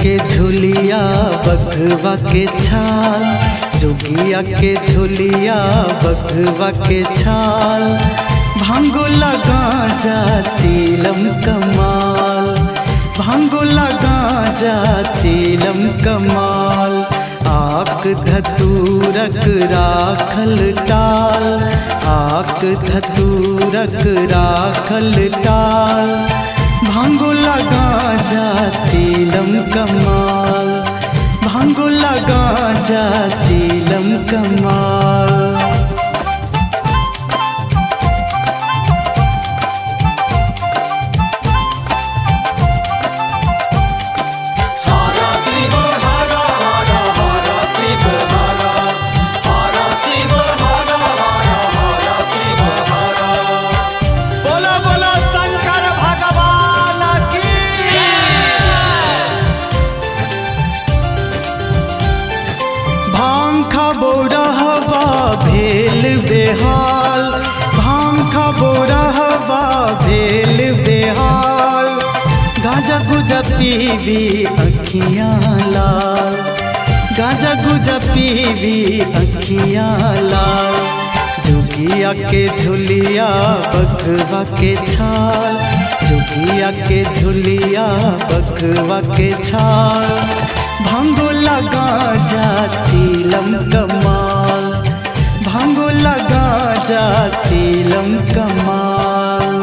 के झुलिया बघवा के छाल, जोगिया के झुलिया बघवा के छाल। भांगोला गांजा चीलम कमाल, भांगोला गांजा चीलम कमाल। आक धतूरक राखल टाल, आक धतूरक राखल टाल। भांगोला गांजा चीलम कमाल, भांगोला गांजा चीलम कमाल। बेहाल भांग का बोरा हवा भेल बेहाल। गांजा गुजा पीवी अखियाँ लाल, गांजा गुजा पीवी अखियाँ लाल। जोगिया के झुलिया बघवा के छाल, जोगिया के झुलिया बघवा के छाल। भांगोला गांजा चीलम कमाल, भांगोला गांजा चीलम कमाल।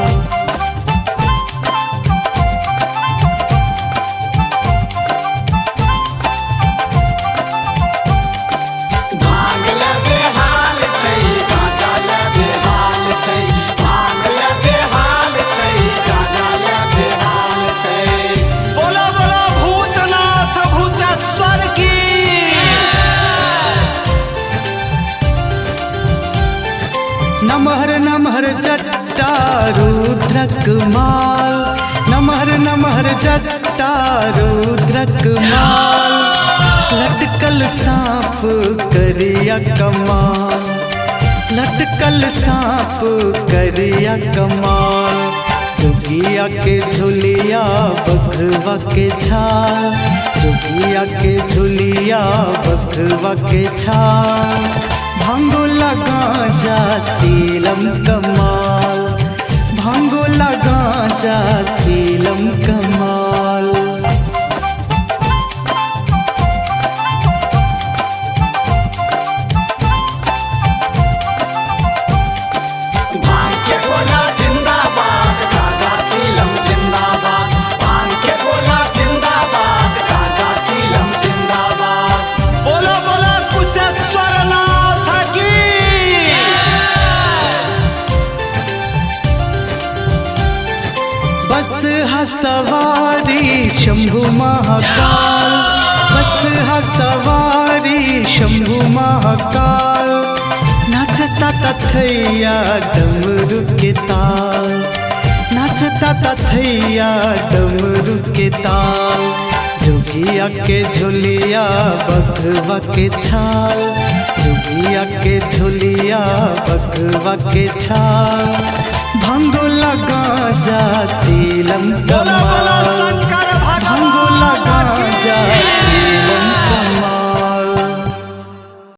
भांग लगे हाल छै, गांजा लगे हाल छै। भांग लगे हाल छै, गांजा लगे हाल छै। बोला बोला भूतनाथ भूतेश्वर की। नमहर नमहर जट्टा रुद्रक माल, नमहर नमहर जट्टा रुद्रक माल। लटकल सांप करिया कमाल, लटकल सांप करिया कमाल। जोगिया के झुलिया बघवा के छाल, जोगिया के झुलिया बघवा के छाल। भांगोला गांजा चीलम कमाल, भांगोला गांजा चीलम कमाल। भांग के गोला जिंदाबाद, गांजा चीलम जिंदाबाद। भांग के गोला जिंदाबाद, गांजा चीलम जिंदाबाद। बोलो बोलो कुशेश्वर नाथ की। बस सवारी शंभु महाकाल, बस सवारी शंभु महाकाल। नाचता तथैया डमरू के ताल, नाचता तथैया डमरू के ताल। जोगिया के झुलिया बघवा के छाल, जोगिया के झुलिया बघवा के छाल। भांगोला गांजा चीलम कमाल।